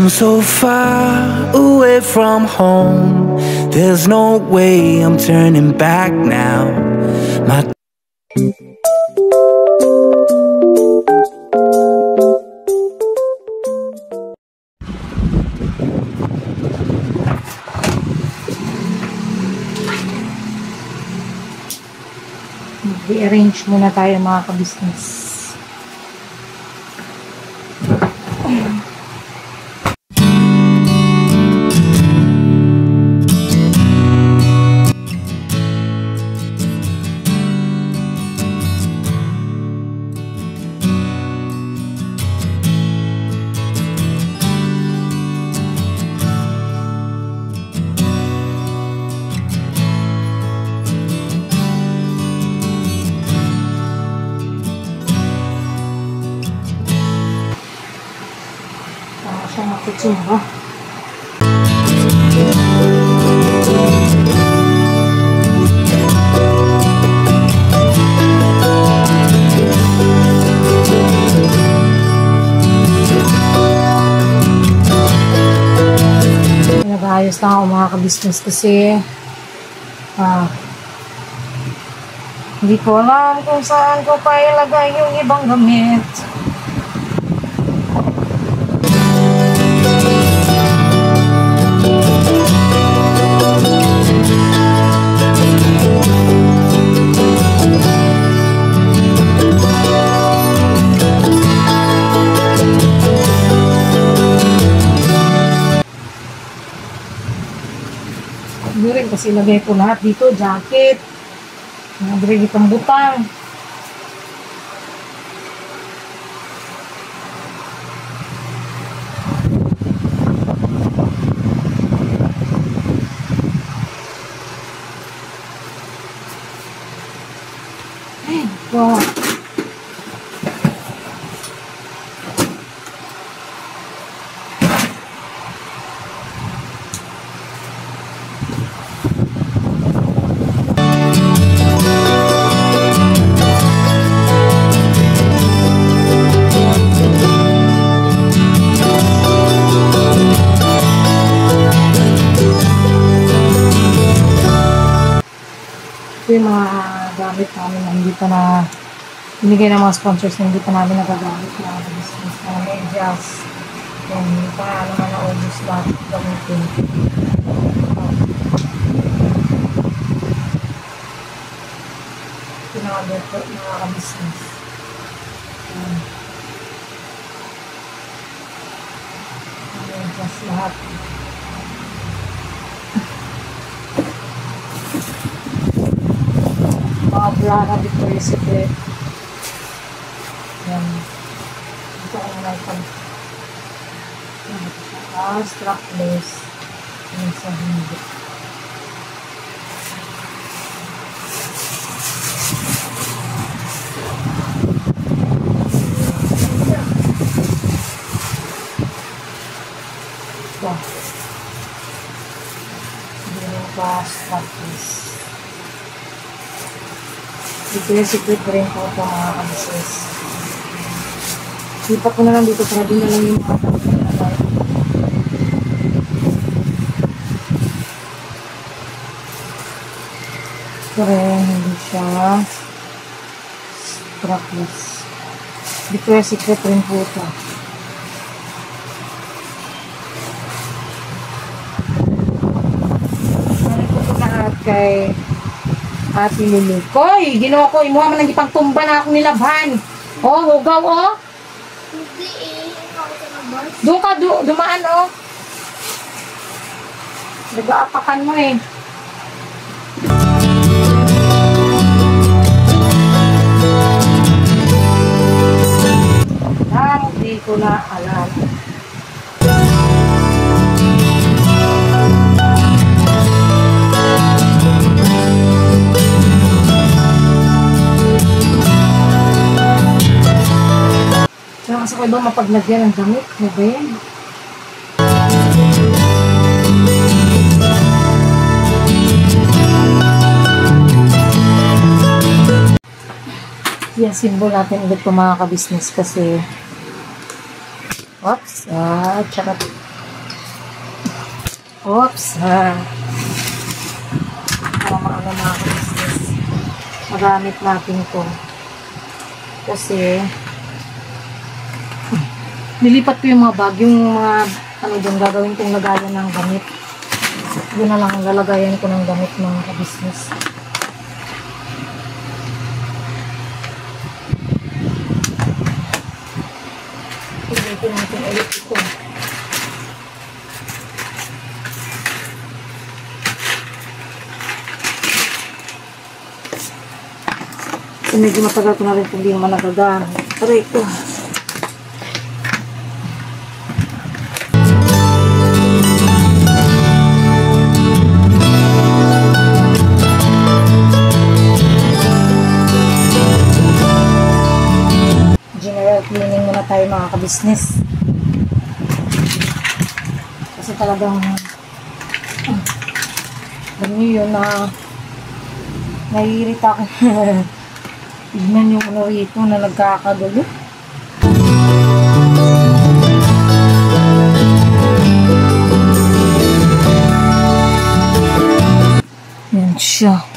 I'm so far away from home. There's no way I'm turning back now. My i-arrange muna tayo mga ka-business. Kutsura. Nag-aayos lang ako mga ka-business kasi hindi ko alam kung saan ko pa ilagay yung ibang gamit. Hindi rin kasi lagay ko lahat dito, jacket, nabili pang butang. Ay, wow. Yung mga gamit namin na hindi pa na binigay ng mga sponsors na hindi pa namin nagagamit na business na medyas. Yung pa naman na-ubus lahat gamitin. Pinakabot ko mga ka-business. Medyas lahat. Mga Blana Victoria's Secret. Yan. Ito ko na lang strapless. Yan sa hindi. Ito. Hindi rin pa strapless. Victoria's Secret rin po ito mga ka-business. Lipat ko na lang dito para din na lang yung mga kapitalay. Ito rin, hindi siya strapless. Victoria's Secret rin po ito. Ano po ito lahat kay Ate Lulu. Koy, ginawa ko, imuha man ang ipagtumba na akong nilabhan. Oh, hugaw, oh. Hindi eh. Doon ka, dumaan, oh. Nag-aapakan mo eh. Hindi ko na alam. Kasi ko doon mapaglagyan ng damit. Ano ba yan? Yan, symbol natin ulit po mga ka-business kasi oops, tsaka Oops. Mga business. Magamit natin to. Kasi, nilipat ko yung mga bag, yung mga, ano doon, gagawin kong lagayan ng gamit. Yun na lang ang lalagayan ko ng gamit mga ka-business. Pilitin natin ulit ito. So, medyo matagal ko na rin kung di naman nagagamit. Pero ito. General cleaning muna tayo mga ka-business. Kasi talagang alam niyo yun na naiirita ko. Tignan yung ano rito na nagkakagulo. Yan siya.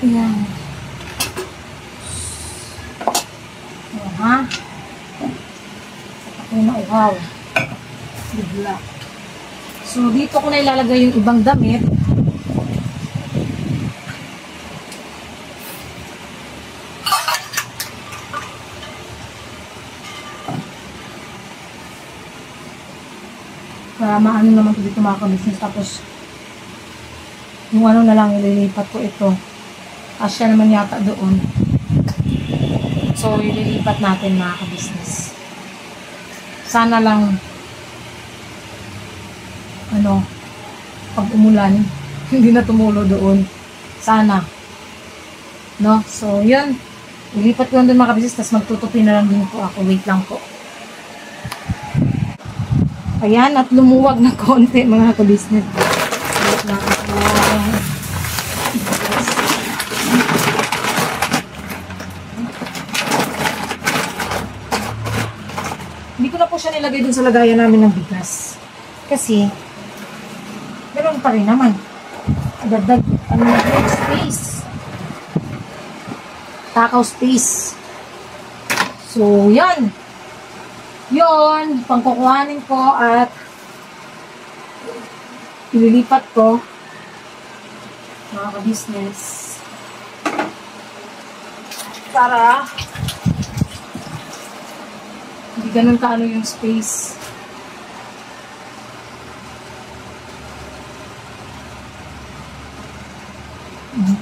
Ayan. Ha? Ako na uhaw. Bigla. So, dito ko na ilalagay yung ibang damit. Para maano naman ko dito mga ka-business. Tapos, yung ano na lang, ililipat ko ito. Asya naman yata doon. So, ililipat natin mga ka-business. Sana lang, ano, pag umulan, hindi na tumulo doon. Sana. No? So, yun. Ilipat ko lang doon mga ka-business, tapos magtutupi na lang din po ako. Wait lang po. Ayan, at lumuwag na konti mga ka-business. Wait lang ako. Hindi ko na po siya nilagay dun sa lagayan namin ng bigas. Kasi, meron pa rin naman. Dagdag, ano na space. Takaw space. So, yan. Yun, pangkukuhanin ko at ililipat ko mga ka-business para hindi ganun kaano yung space.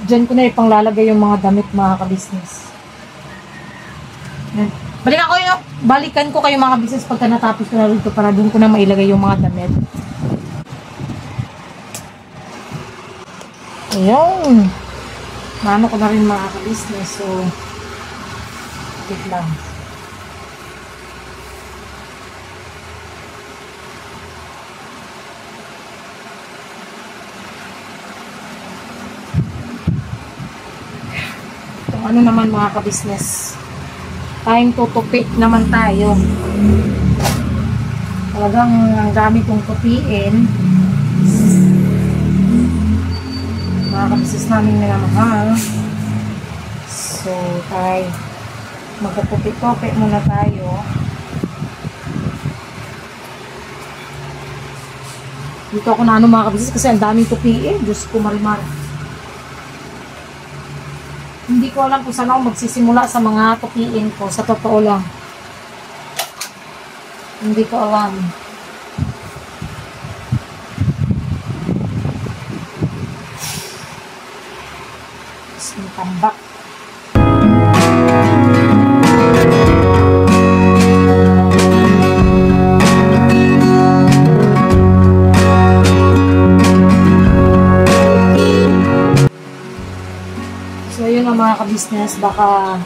Diyan ko na ipanglalagay yung mga damit mga ka-business. Balikan ko kayo mga business pagka natapos ko na rito para doon ko na mailagay yung mga damit. Ayun. Mano ko na rin mga ka-business. So, wait lang. Kung ano naman mga ka-business. Time to tupi naman tayo. Talagang ang dami kong tupiin. mga kabisnes namin minamahal. So, tayo magpupupi-pupi muna tayo. Dito ako na mga kabisnes kasi ang daming tupiin. Diyos ko, marimar. Hindi ko alam kung saan ako magsisimula sa mga tupiin ko. Sa totoo lang. Hindi ko alam. Tambak. So, yun ang mga kabisnes. Baka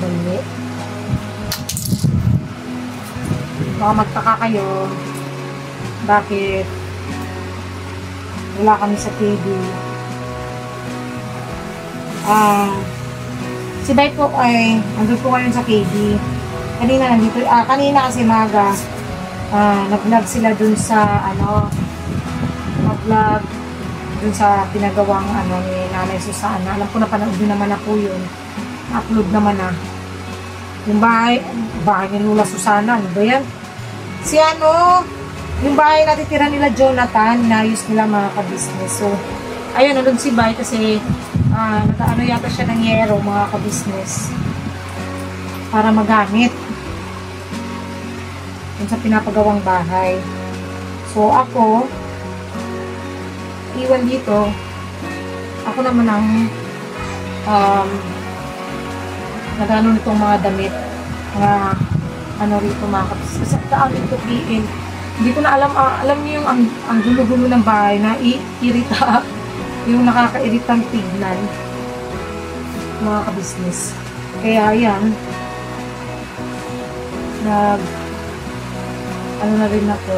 bali. Baka magtaka kayo bakit wala kami sa TV. Si Bay po ay nandun po ngayon sa KB. Kanina nandito, kanina kasi maga nag-vlog sila dun sa nag-vlog dun sa pinagawang ni Nanay Susana. Alam ko na panood din naman na po yun. Upload naman na. Yung bahay ni Lula Susana, ano ba yan? Yung bahay natitira nila Jonathan, inayos nila mga kabisnes. So, ayun, nandun si Bay kasi nag-ano yata siya ng yero mga kabisnes para magamit dun sa pinapagawang bahay. So, ako iwan dito. Ako naman ang nag-ano nitong mga damit mga rito mga kabisnes. Kasi kaaming tupiin. Hindi ko na alam niyo yung ang gulo-gulo ng bahay na irita, yung nakakairitang tignan mga kabisnes. Kaya yan, na rin ako.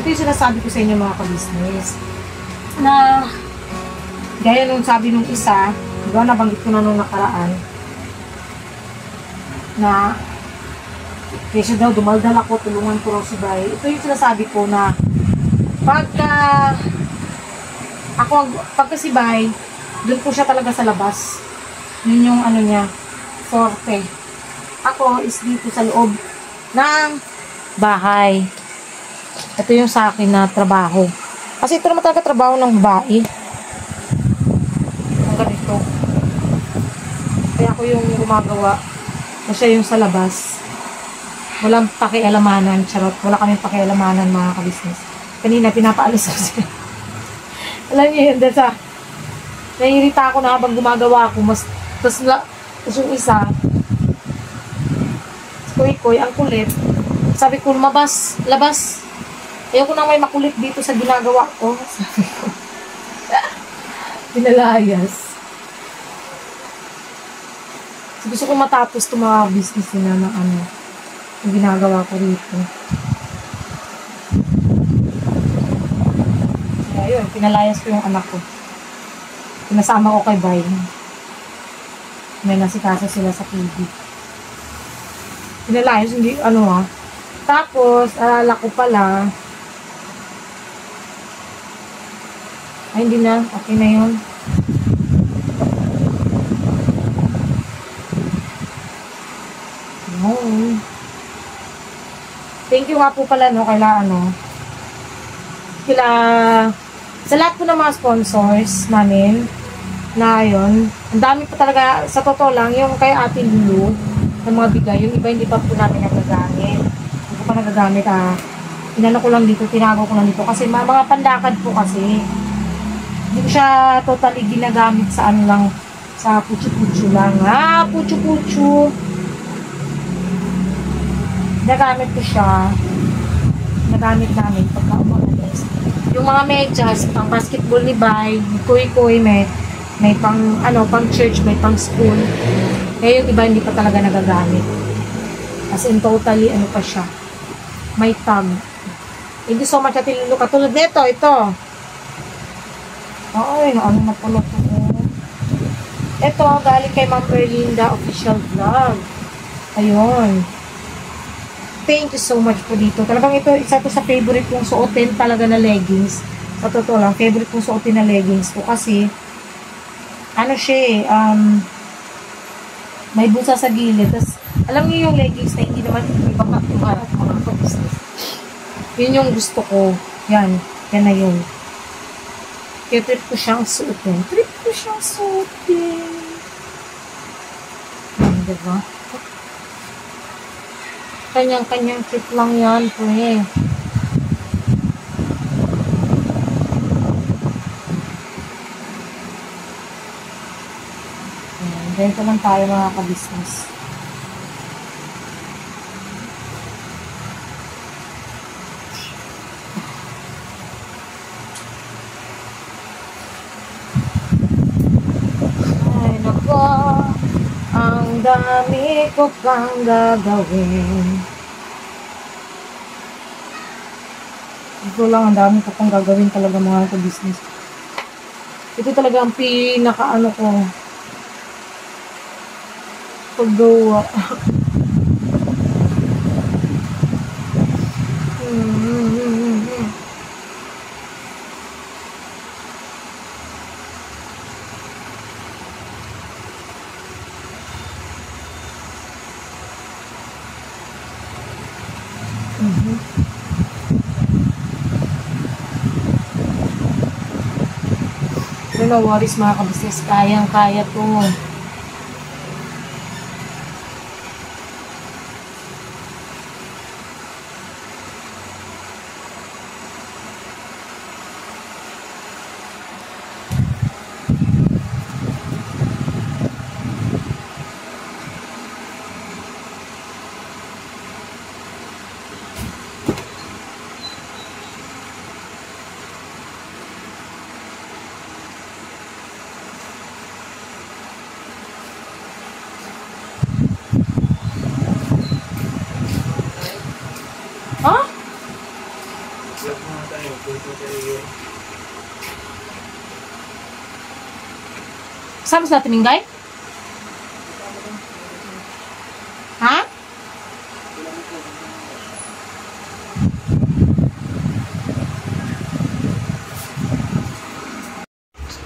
Ito yung sinasabi ko sa inyo mga kabisnes, na gaya nung sabi nung isa, diba nabanggit ko na nung nakaraan, na kasi daw dumaldal ako, tulungan ko raw si Bay. Ito yung sinasabi ko na pagka si Bay, doon po siya talaga sa labas. Yun yung niya, forte. Ako is dito sa loob ng bahay. Ito yung sa akin na trabaho. Kasi ito naman talaga trabaho ng babae. Ang ganito. Kaya ako yung gumagawa. O siya yung sa labas. Walang pakialamanan, charot. Wala kaming pakialamanan mga kabisnes. Kanina pinapaalis ako siya. Alam niyo yun, dahil naiirita ako na habang gumagawa ako. Tapos yung isa, Koy, ang kulit. Sabi ko, labas. Ayoko na may makulit dito sa ginagawa ko. Sabi ko. Pinalayas. Gusto ko matapos itong mga business nila na yung ginagawa ko rito. Kaya yun, pinalayas ko yung anak ko. Pinasama ko kay Bay. May nasikaso sila sa TV. Pinalayas, hindi, Tapos, alala ko pala. Ay, hindi na. Okay na yun. Thank you nga po pala sa lahat po ng mga sponsors namin na yun, ang dami po talaga, sa totoo lang, yung kay Ate Lulu ng mga bigay, yung iba hindi pa po namin nagagamit. Hindi ko pa nagagamit ko lang dito, tinago ko lang dito kasi mga pandakad po kasi hindi ko siya totally ginagamit sa lang, sa putsu-putsu lang. Putsu-putsu. Nagamit ko siya. Nagamit namin pagka umalis. Yung mga medyas, pang basketball ni Bay, kuy-kuy, may pang church, may pang school. Kaya yung iba hindi pa talaga nagagamit. As in totally, pa siya. May tag. Hindi so much natin lulu. Katulad nito, ito. Na pala ito. Ito, galing kay Ma'am Erlinda Official Vlog. Ayun. Thank you so much po dito. Talagang ito, isa to sa favorite kong suotin talaga na leggings. Sa totoo lang, favorite kong suotin na leggings ko kasi, ano siya eh, may busa sa gilid. Tapos, alam niyo yung leggings na hindi naman may bakat yung harap mga business. Yun yung gusto ko. Yan na yun. Kaya trip ko siyang suotin. Diba? Kanyang-kanyang trip lang yan po eh. Ganito lang tayo mga ka-business. Ay nako, ang dami ko pang gagawin. Ito lang, ang dami ko pang gagawin talaga mga ka-business. Ito talaga ang pinaka-ano ko. Paggawa. No worries mga kabisnes, kayang-kaya to. Ha? Saan sa tumingay? Ha?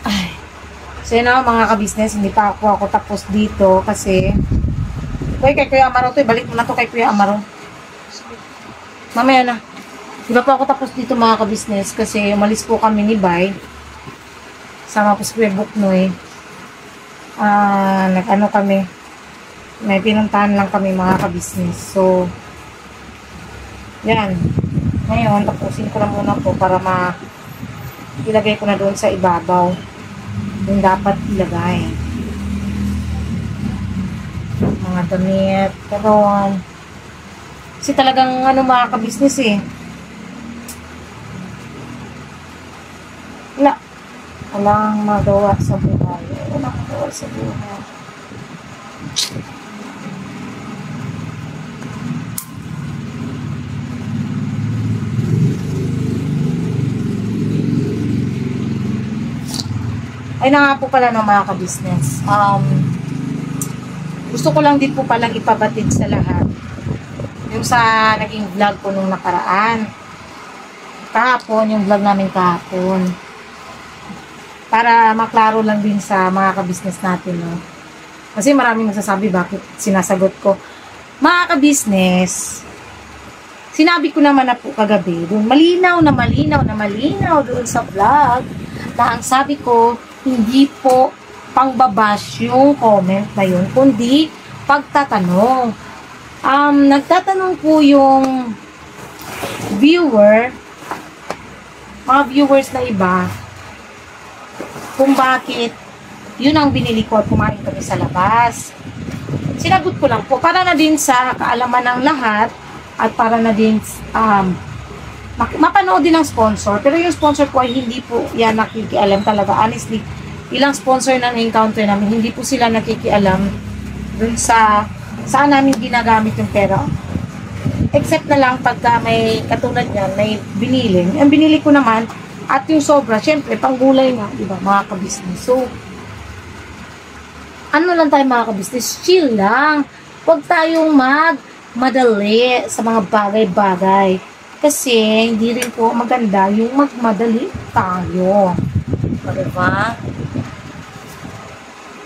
Ay. So yun na mga kabisnes, hindi pa ako tapos dito kasi kay Kuya Amaro to, ibalik mo na to kay Kuya Amaro. Mamaya na. Di ba po ako tapos dito mga kabisnes kasi umalis po kami ni Bay. Sama po si Kuya Buknoy. Nag-ano kami. May pinuntahan lang kami mga kabisnes. So, yan. Ngayon, tapusin ko na muna po para ilagay ko na doon sa ibabaw. Yung dapat ilagay. Mga damit, karon. Kasi talagang ano mga kabisnes eh. Walang magawa sa buhay. Walang magawa sa buhay. Ay na nga po pala ng mga kabisnes. Gusto ko lang din po palang ipabatid sa lahat. Yung sa naging vlog ko nung nakaraan. Kahapon, yung vlog namin kahapon. Para maklaro lang din sa mga kabisnes natin, no? Kasi maraming nagsasabi bakit sinasagot ko. Mga kabisnes, sinabi ko naman na po kagabi, doon malinaw doon sa vlog, na ang sabi ko, hindi po pangbabash yung comment na yun, kundi pagtatanong. Nagtatanong po yung mga viewers na iba, kung bakit yun ang binili ko at kumain kami sa labas. Sinagot ko lang po, para na din sa kaalaman ng lahat at para na din mapanood din ng sponsor. Pero yung sponsor ko ay hindi po yan nakikialam talaga. Honestly, ilang sponsor na na-encounter namin, hindi po sila nakikialam dun sa saan namin ginagamit yung pera. Except na lang pagka may katulad yan, may binili. Ang binili ko naman, at yung sobra, syempre, panggulay nga, diba, mga kabisnes. So, ano lang tayo mga kabisnes, chill lang. Huwag tayong magmadali sa mga bagay-bagay. Kasi hindi rin po maganda yung magmadali tayo. Diba?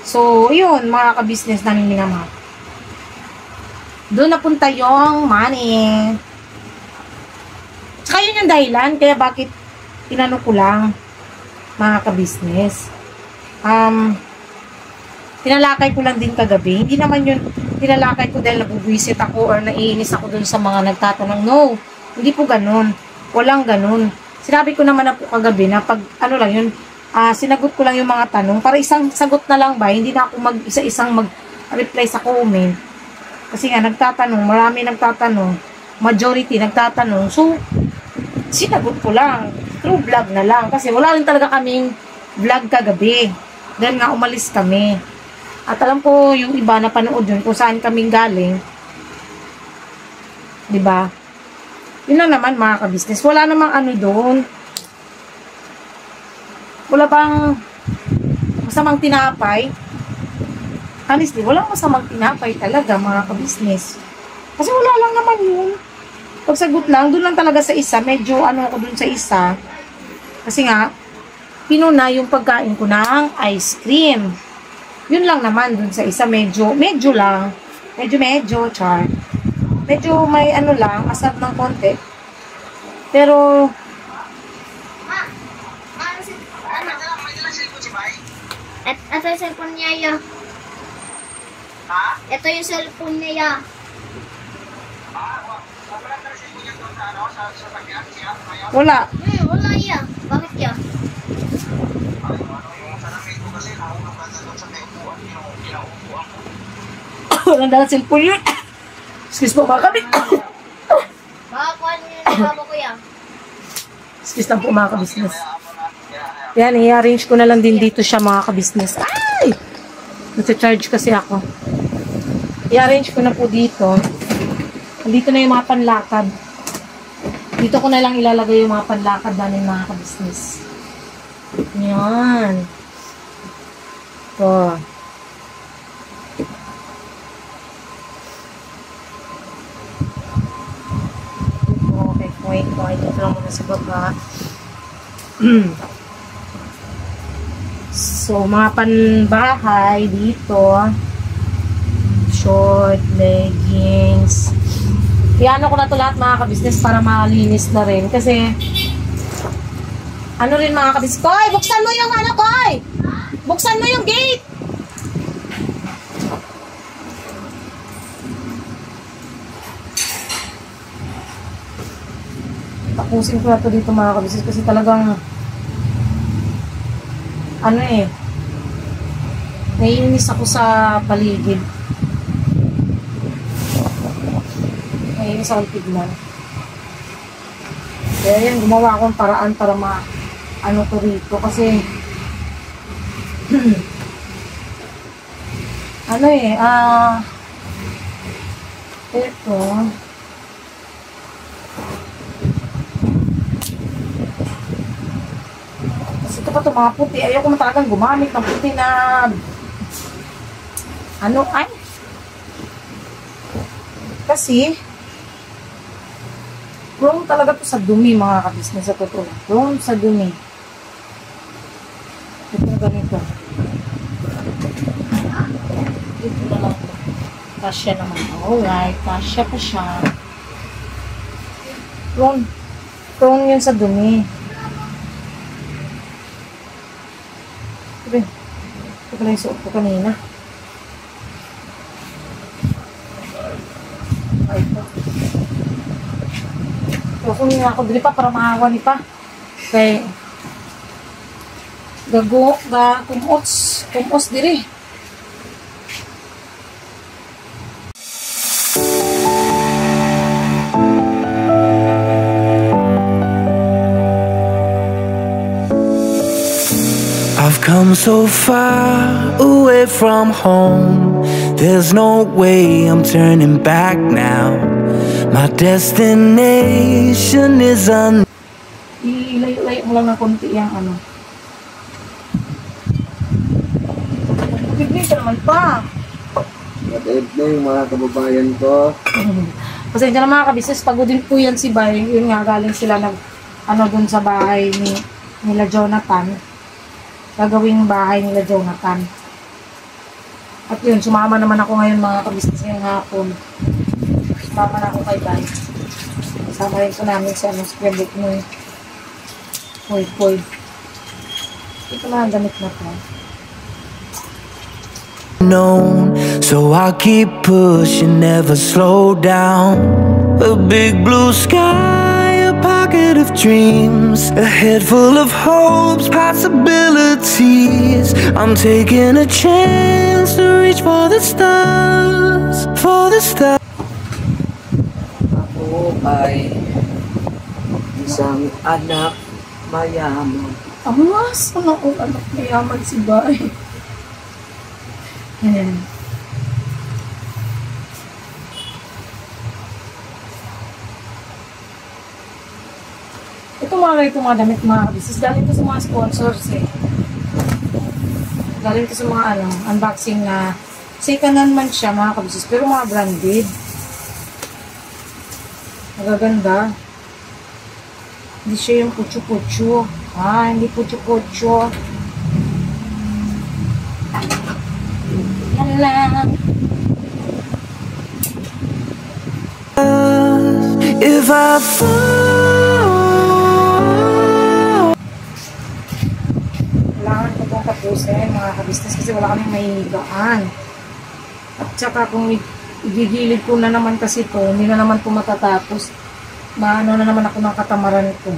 So, yun, mga ka-business namin minamahal. Doon napunta yung money. Tsaka yun yung dahilan, kaya bakit tinanong ko lang, mga ka-business. Tinalakay ko lang din kagabi. Hindi naman yun, tinalakay ko dahil nabubwisit ako or naiinis ako dun sa mga nagtatanong. No, hindi po ganun. Walang ganun. Sinabi ko naman na po kagabi na pag, ano lang yun, sinagot ko lang yung mga tanong. Para isang sagot na lang ba, hindi na ako isa-isang mag-reply sa comment. Kasi nga, nagtatanong, marami nagtatanong, majority nagtatanong. So, sinagot ko lang. Through vlog na lang. Kasi wala rin talaga kaming vlog kagabi. Dahil nga umalis kami. At alam ko yung iba na panood yun kung saan kaming galing. Diba? Yun lang naman mga ka-business. Wala namang ano doon. Wala bang masamang tinapay. Honestly, walang masamang tinapay talaga mga ka-business. Kasi wala lang naman yun. Pagsagot lang, doon lang talaga sa isa. Medyo ano ako doon sa isa. Kasi nga, pinuna yung pagkain ko ng ice cream. Yun lang naman doon sa isa. Medyo lang. Medyo, char. Medyo may ano lang, asap ng konti. Pero, Ito yung cellphone niya ya. Ito yung cellphone niya ya. wala. Wala ya. Bakit ya? Walang dala cellphone yun. Excuse po mga kabit. Makakuha niyo yung baba ko ya. Excuse lang po mga ka-business. Yan, i-arrange ko na lang din dito siya mga ka-business. Ay! Nasa-charge kasi ako. I-arrange ko na po dito. Dito na yung mga panlakad. Dito ko na lang ilalagay yung mga panlakad namin mga ka-business. Yan. Ito. Wait, dito lang muna sa baba. So, mga panbahay dito. Short, leggings. Iano ko na to lahat mga ka-business para malinis na rin. Kasi, ano rin mga ka-business. Koy, buksan mo yung ano, Koy! Buksan mo yung gate! Tapusin ko na to dito mga ka-business kasi talagang ano naiinis ako sa paligid. Naiinis ako tignan. Kaya yan, gumawa akong paraan para ano to rito kasi ano ito ito pa ito mga puti. Ayaw ko talagang gumamit ng puti na ano ay kasi prone talaga to sa dumi mga ka-business sa totoo. Prone sa dumi. Ito na ganito. Ito na lang. Kasya naman. Alright. Kasya pa siya. Prone yun sa dumi. Ito pala yung suot ko kanina. Ito. Kukunin ako dili pa para maawa ni pa. Kaya kumos diri. I've come so far away from home. There's no way I'm turning back now. My destination is Ilayo-layo mo lang ng konti yung ano. Bigay ka naman pa. Good evening mga kababayan ko. Pasensya na mga kabisnes, pagod din po yan si Bay. Yun nga, galing sila dun sa bahay nila Jonathan. Gagawing bahay nila Jonathan. At yun, sumama naman ako ngayon mga kabisnes ngayong hapon. Sumama na ako kay Bay. Kasama rin po namin sa square mo. Puy. Ito na ang gamit na to. Known, so I'll keep pushing, never slow down. A big blue sky, a pocket of dreams, a head full of hopes, possibilities. I'm taking a chance to reach for the stars, for the stars. Ako ay isang anak mayaman. Amas, ano ang anak mayaman si Bay. Ayan. Ito mga damit mga kabisnes. Galing ito sa mga sponsors eh. Galing ito sa mga unboxing na second hand man siya mga kabisnes. Pero mga branded. Magaganda. Hindi siya yung pucho-pucho. Hindi pucho-pucho. Yan lang. If I fall, Kailangan ko pong tapusin mga kabisnes kasi wala kaming mahihigaan. At saka kung igigilid ko na naman kasi ito, hindi na naman ito matatapos. Maano na naman ako ng katamaran ito.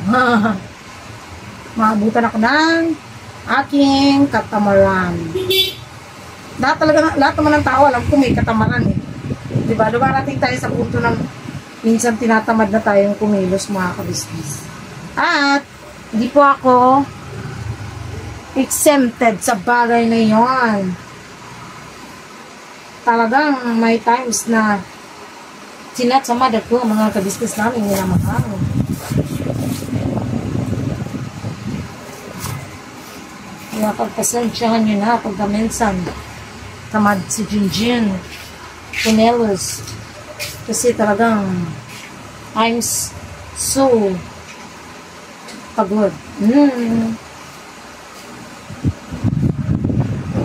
Maabutan ako ng aking katamaran. Lahat naman ng tao alam ko may katamaran eh. Diba? Dumarating tayo sa punto ng minsan tinatamad na tayong kumilos mga kabisnes. At hindi po ako exempted sa bagay na yon. Talagang may times na sinatsamad ako mga kabisnes namin nilamahal. Kaya pagpasensyahan nyo na pagka minsan tamad si Jinjin Punelos kasi talagang I'm so pagod.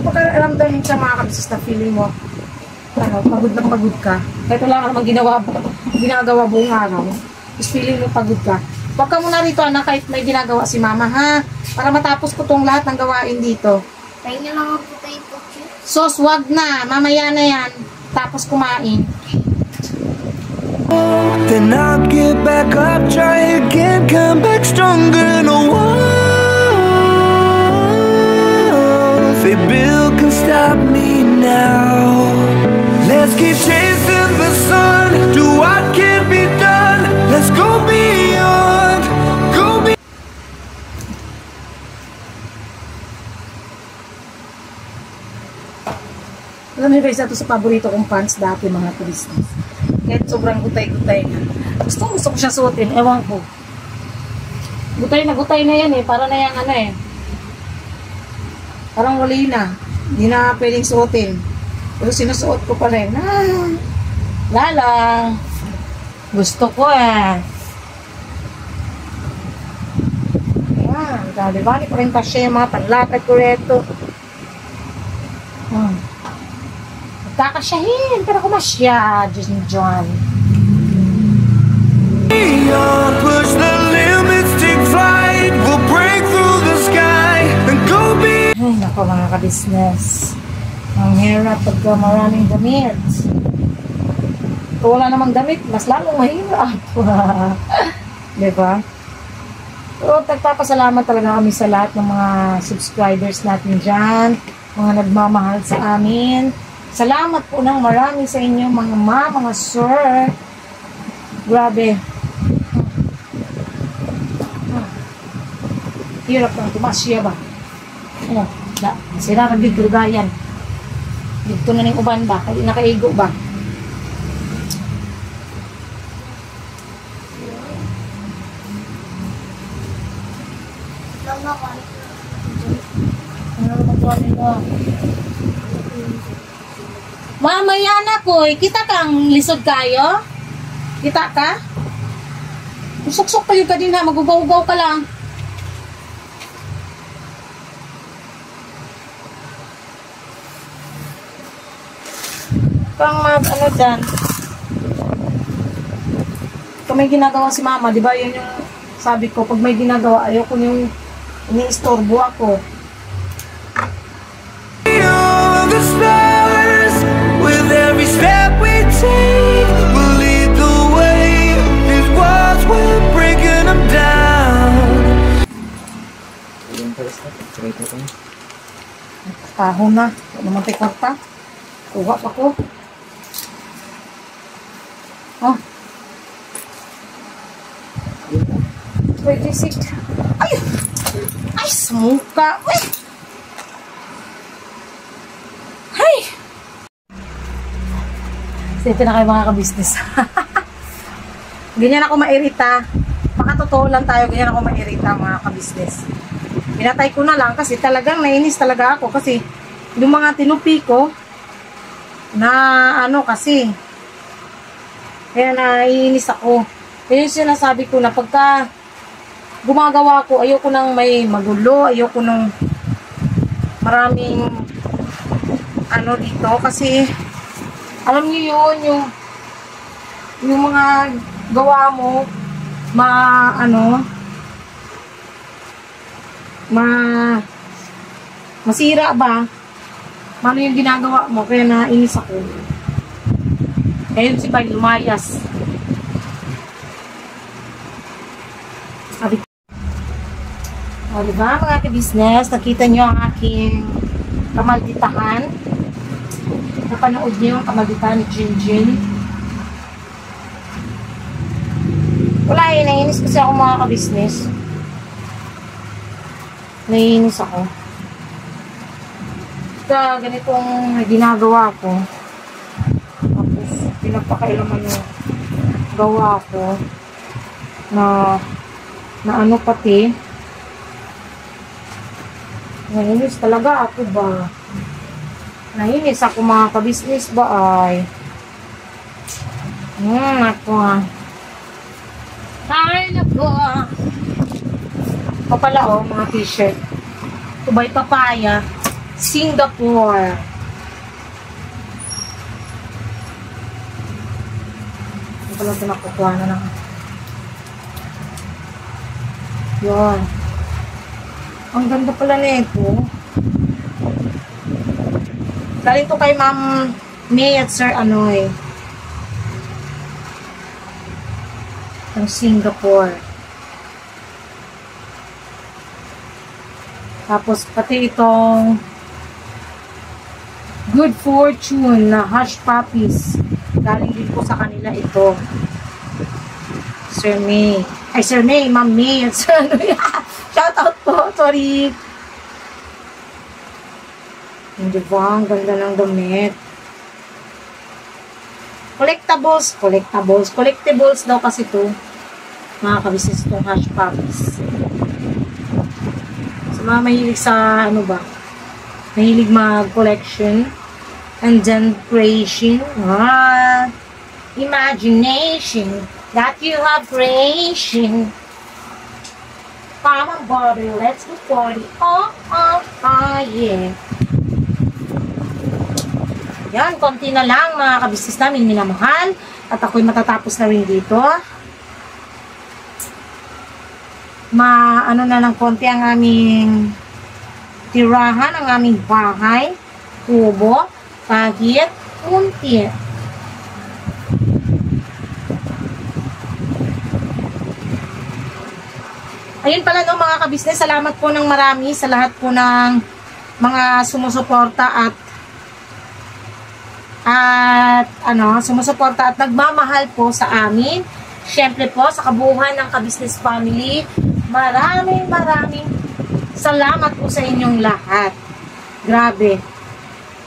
Pagkaramdam yun sa mga kabisnes na feeling mo pagod na pagod ka kahit wala ka namang ginagawa buong araw is feeling mo pagod ka, huwag ka muna rito anak kahit may ginagawa si mama ha, para matapos ko tong lahat ng gawain dito. Tayo na lang ako tayo po. Sos, wag na. Mamaya na yan. Tapos kumain. then I'll get back up, try again, come back stronger. No walls they build can stop me now. Let's keep chasing the sun, do what can be done. Let's go beyond, go beyond. Alam niyo guys, ito sa paborito kong pants dati mga kabisnes. Kahit sobrang gutay-gutay na. Gusto ko siya suotin. Ewan ko. Gutay na yan eh. Para na yung parang wali na. Hindi na pwedeng suotin. Pero sinusuot ko pa rin. Lala. Gusto ko eh. Ayan. Diba? Di pa rin kasya yung mga panlatag ko reto. Kakasyahin, pero kumasya, John. Beyond, push the limits, take flight. We'll break through the sky and go beyond. Ay, nako mga kabisnes. Ang hirap pagka maraming damit. Kung wala namang damit, mas lalong mahirap. Diba? Pero nagpapasalamat talaga kami sa lahat ng mga subscribers natin dyan. Mga nagmamahal sa amin. Salamat po ng marami sa inyo mga sir. Grabe. Hirap ng tumasya ba? Sira na dito gayan. Dito na ng uban ba? Kaya nakaigo ba? Mamaya na ko, kita kang lisod kayo? Kita ka? Suksok pa yung ka din ha, magugaw-gaw ka lang. Pang ano dyan. Kung may ginagawa si mama, di ba yun yung sabi ko, pag may ginagawa, ayoko yung ini-istorbo ako. The stars, with every step we take, we'll lead the way. These walls, we're breaking them down. Tahon na. Huwag naman tayo kwarta. Kuha pa ko. Oh. 26. Ay! Ay, smuka. Uy! Hay! Sige na kayo mga kabisnes. Ganyan ako mairita. Baka totoo lang tayo, ganyan ako mairita mga kabisnes. Pinatay ko na lang kasi talagang nainis talaga ako kasi yung mga tinupi ko na ano kasi kaya naiinis ako. Kaya yung sinasabi ko na pagka gumagawa ko, ayoko nang may magulo, ayoko nang maraming ano dito kasi alam niyo yun, yung mga gawa mo masira ba? Mano yung ginagawa mo? Kaya nainis ako. Ayun si Bay, lumayas. O, diba mga ka-business? Nakita nyo ang aking kamalditahan. Napanood nyo yung kamalditahan ni Jinjin. Wala eh, nainis kasi ako mga ka-business. Nainis ako. Kaya ganitong ginagawa ko. Tapos, pinapakailaman yung gawa ko na ano pati. Nainis talaga ako ba? Nainis ako mga kabisnes ba ay? Ako ah. Ay, naku ah. O pala oh, mga t-shirt. Tubay papaya. Singapore. Ito pala ito nakukuha na lang. Yun. Ang ganda pala nito. Galing to kay Ma'am May at Sir Anoy. Ang Singapore. Tapos pati itong Good Fortune na Hush Puppies. Galing din po sa kanila ito. Sir May. Ay, Sir May. Ma'am May at Sir Anoy. Shout out po. Sorry. Hindi ba? Ang ganda ng damit. Collectibles. Collectibles daw kasi ito. Mga kabisnes itong Hush Puppies. So, mga mahilig sa ano ba? Mahilig mag-collection. And then creation. Imagination. That you have creation. Come on, Bobby. Let's go party. Yeah. Yan, konti na lang mga kabisnes namin minamahal. At ako'y matatapos na rin dito. Ano na ng konti ang aming tirahan, ang aming bahay. Kubo. Kahit kunti. Ayun pala no mga kabisnes, salamat po ng marami sa lahat po ng mga sumusuporta sumusuporta at nagmamahal po sa amin. Siyempre po sa kabuuan ng Kabisnes Family, maraming salamat po sa inyong lahat. Grabe.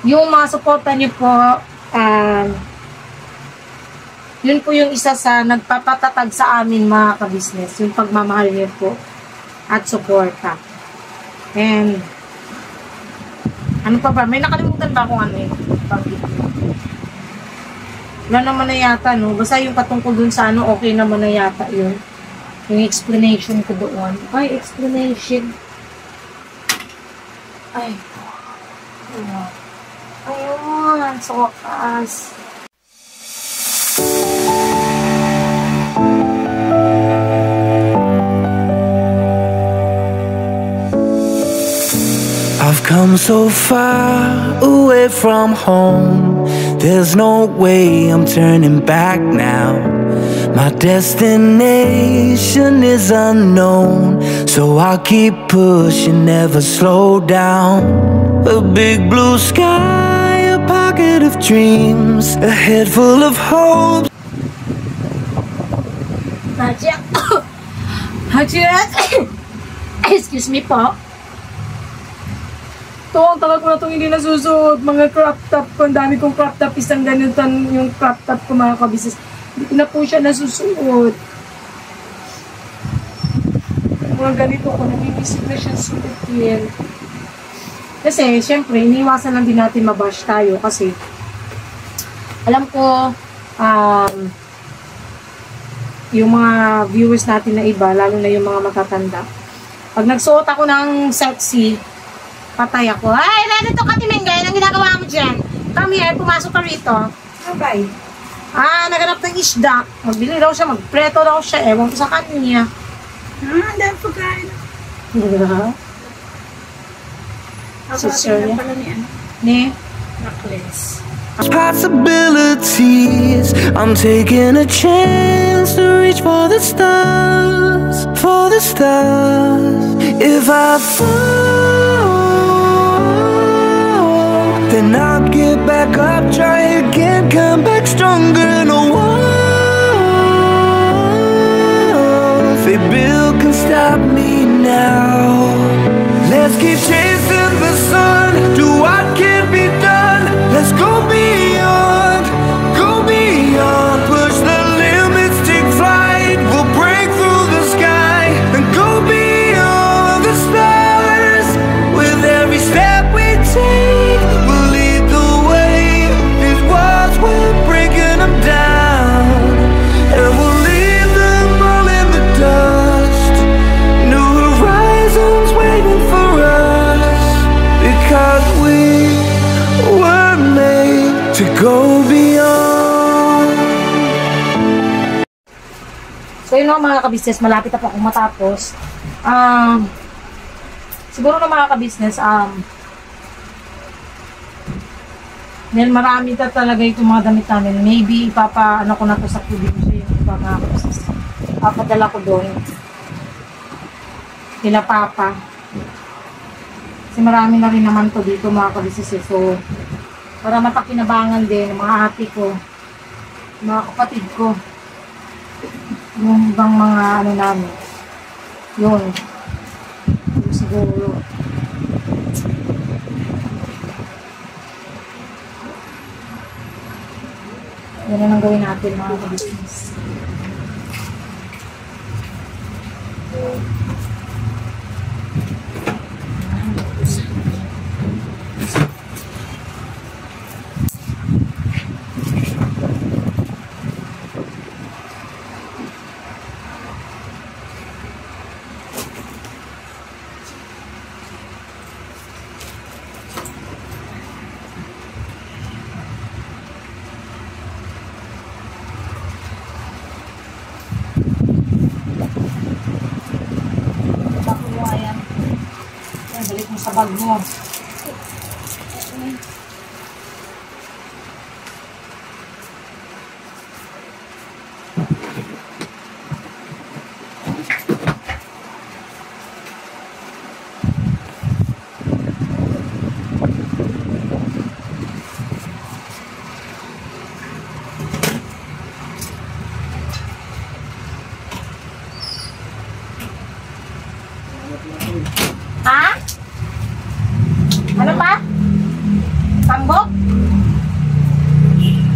Yung mga suporta niyo po, yun po yung isa sa nagpapatatag sa amin mga kabisnes. Yung pagmamahal niyo po at suporta. And ano pa ba? May nakalimutan ba kung ano yun? Wala naman na yata, no? Basta yung patungkol dun sa ano, okay naman na yata yun. Yung explanation ko doon. Ay, explanation. Ay. Ayun, sa wakas. I've come so far away from home. There's no way I'm turning back now. My destination is unknown, so I'll keep pushing, never slow down. A big blue sky, a pocket of dreams, a head full of hope. Excuse me po. Ito, ang tagal ko na itong hindi nasusuot. Mga crop top ko. Ang dami kong crop top. Isang ganito yung crop top ko, mga kabisnes. Hindi ko na po siya nasusuot. Mga ganito ko. Namimisip na siya suotin. Kasi, syempre, iniwasan lang din natin mabash tayo. Kasi, alam ko, yung mga viewers natin na iba, lalo na yung mga matatanda, pag nagsuot ako ng sexy, patay ako. Ay, ready to Katimengay. Anong ginagawa mo dyan? Come here, pumasok ka rito. Okay. Naganap ng isda. Magbili daw siya, magpreto daw siya. Ewan ko sa kanya. Ang dami pagkain. So, sir, ni? Necklace. Possibilities, I'm taking a chance to reach for the stars, for the stars. If I fall, then I'll get back up, try again, come back stronger. No one, they Bill can stop me now. Let's keep chasing the sun, do what can be done. Let's go beyond, push the limits, take flight. We'll break through the sky and go beyond the stars. With every step we take, we'll lead the way. These walls, we're breaking them down, and we'll leave them all in the dust. New horizons waiting for us, because we were made to go beyond. So, yun mga kabisnes, malapit na po akong matapos. Siguro na mga kabisnes, dahil marami na talaga itong mga damit namin. Maybe, ipapa-ano ko na to sa probinsya yung iba mga kabisnes. Papadala ko doon. Kila Papa. Kasi marami na rin naman to dito mga kabisnes. So, para mapakinabangan din, mga ate ko, mga kapatid ko, yung ibang mga ano namin. Yun. Yung siguro. Yan ang gawin natin mga kabisnes. Balik mo sa bag mo. Ha? Ano pa? Tambok?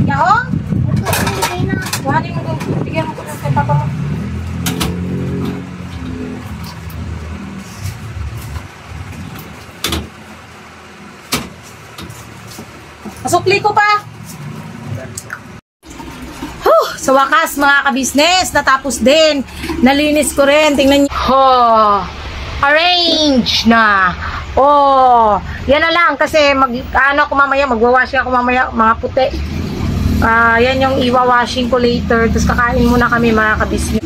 Yahong? Buhanin mo doon. Bigyan mo ko ng kay Papa mo. Pasukli ko pa. Sa wakas mga kabisnes, natapos din. Nalinis ko rin. Tingnan niyo. Oh, arrange na. Oh, yan na lang kasi magwa-washing ako mamaya mga puti. Yan yung iwa-washing ko later. Tapos kakain muna kami mga kabisnes.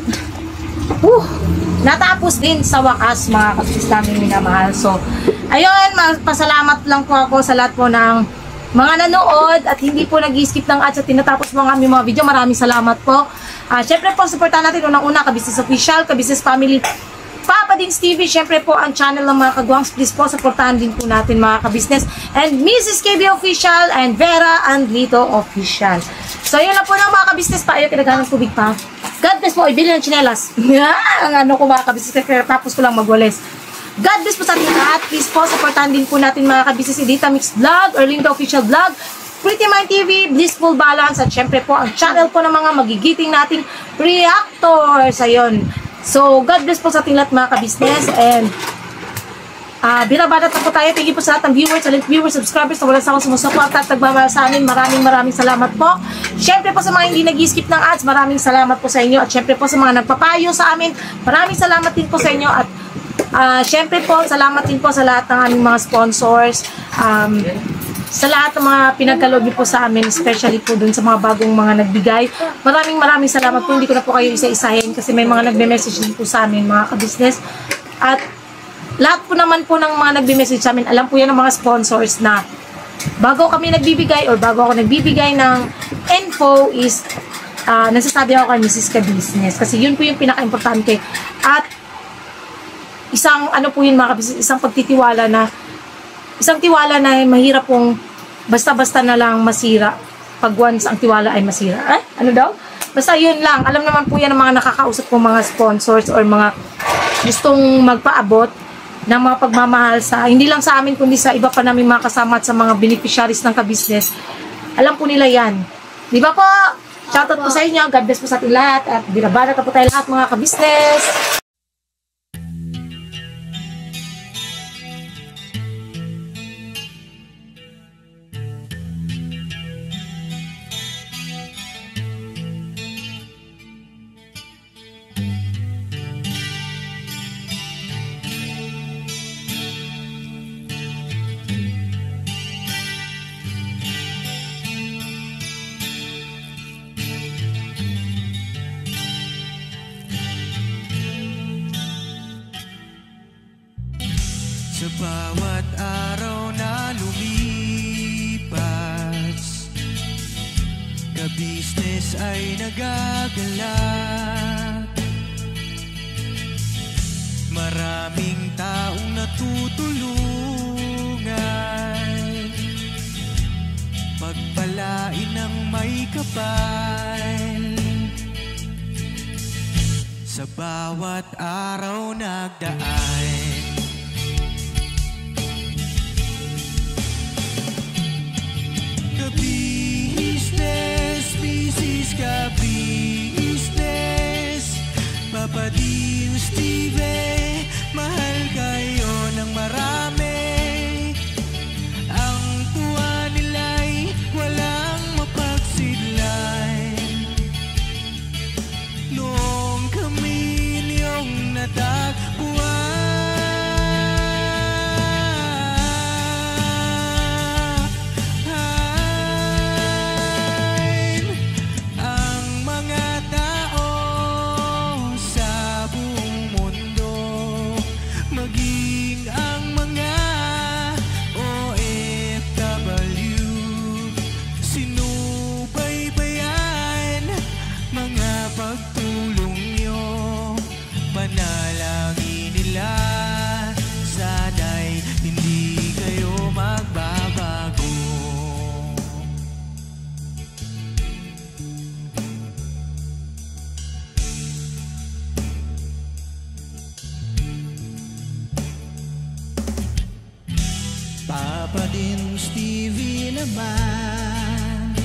Natapos din sa wakas mga kabisnes namin minamahal. So, ayun, pasalamat lang po ako sa lahat po ng mga nanood at hindi po nag-skip ng ads at tinatapos mo ang aming mga video. Maraming salamat po. Syempre po, supportan natin unang-una Kabisnes Official, Kabisnes Family, Papa Dings TV, syempre po ang channel ng mga kagwangs. Please po, supportahan din po natin mga kabisnes. And Mrs. KB Official and Vera and Lito Official. So, yun lang po na mga kabisnes pa. Ayaw kinagahan ng tubig pa. God bless po, ibili ng tsinelas. Ang ano ko mga kabisnes, kaya tapos ko lang magwales. God bless po sa ating lahat. Please po, supportahan din po natin mga kabisnes si Dita Mix Vlog or Linda Official Vlog, Pretty Mind TV, Blissful Balance, at syempre po ang channel po ng mga magigiting nating reactors. Ayun. So, God bless po sa ating lahat mga kabisnes. And, binabadat na po tayo. Thank you po sa lahat ng viewers, silent viewers, subscribers na wala sa akong sumusuporta at nagmamahal sa amin. Maraming salamat po. Syempre po sa mga hindi nag-skip ng ads, maraming salamat po sa inyo. At syempre po sa mga nagpapayo sa amin, maraming salamat din po sa inyo. At syempre po, salamat din po sa lahat ng aming mga sponsors. Sa lahat ng mga pinagkaloob niyo po sa amin, especially po dun sa mga bagong mga nagbigay. Maraming salamat po. Hindi ko na po kayo isa-isahin kasi may mga nagme-message din po sa amin, mga kabisnes. At lahat po naman po ng mga nagme-message sa amin, alam po yan ng mga sponsors na bago kami nagbibigay or bago ako nagbibigay ng info is nasasabi ako kay Mrs. Kabisnes. Kasi yun po yung pinaka-importante. At isang ano po yun mga kabisnes, isang pagtitiwala na isang tiwala na mahirap pong basta-basta na lang masira pag once ang tiwala ay masira. Ano daw? Basta yun lang. Alam naman po yan ng mga nakakausap po mga sponsors or mga gustong magpaabot ng mga pagmamahal sa, hindi lang sa amin kundi sa iba pa namin mga kasama at sa mga beneficiaries ng kabisnes. Alam po nila yan. Di ba po? Shoutout po sa inyo. God bless po sa ating lahat at binabanat na po tayo lahat mga kabisnes. Sa bawat araw na lumipas, kabisnes ay nagagalak. Maraming taong natutulungan, pagpalain ng may kapal. Sa bawat araw nagdaan, Kabisnes, Mrs. Kabisnes, Papa Dings TV, mahal kayo ng marami. Ang tuwa nila'y walang mapagsidlay. Noong kami niyong natagpuan, Papa Dings TV naman,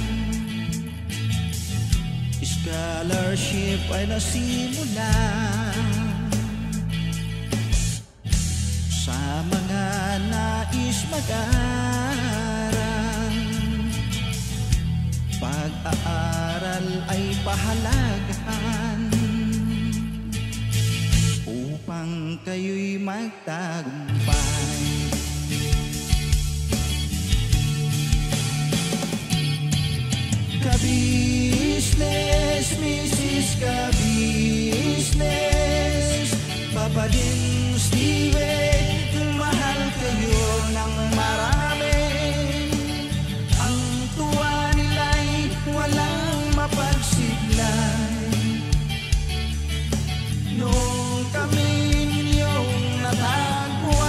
scholarship ay nasimulan sa mga nais mag-aral. Pag-aaral ay pahalagahan upang kayo'y magtagumpay. Ka-business, Mrs. Ka-business, Papa din Steven, mahal kayo ng marami. Ang tuwa nila'y walang mapagsiglay. Noong kami ninyong natagpuan,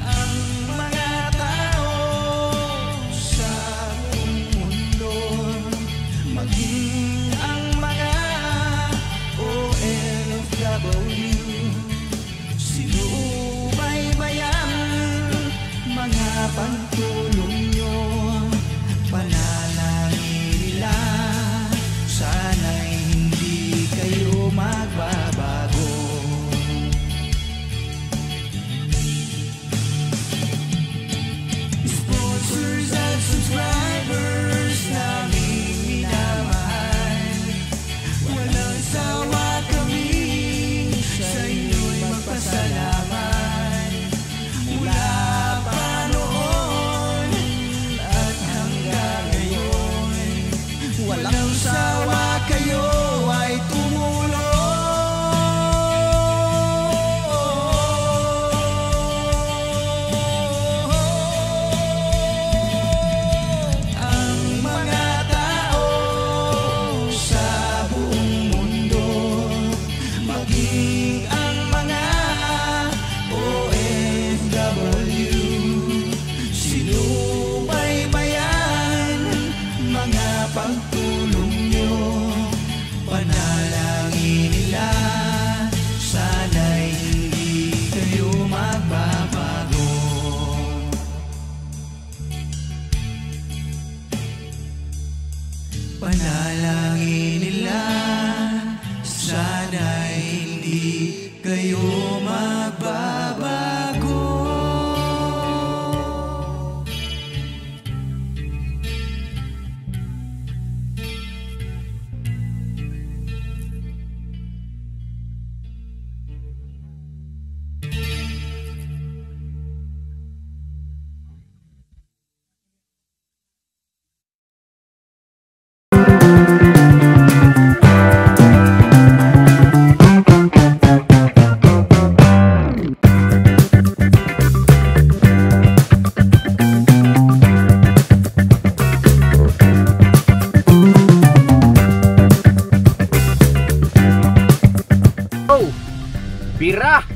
ang mga tao sa buong mundo, maging ang mga OFW, sinubaybayan mga pagtulong nyo, panalangin nila, sana'y hindi kayo magbabago. Sponsors at subscribers naming minamahal, walang sawa kami sa inyo'y magpasalamat. Mula pa noon at hanggang ngayon, walang sawa kayo ay tumulong. Ang mga tao sa buong mundo, maging ang mga OFW, sinubaybayan mga pagtulong nyo, panalangin nila, sana'y hindi kayo magbabago. Panalangin nila, sana'y hindi kayo magbabago. Bira!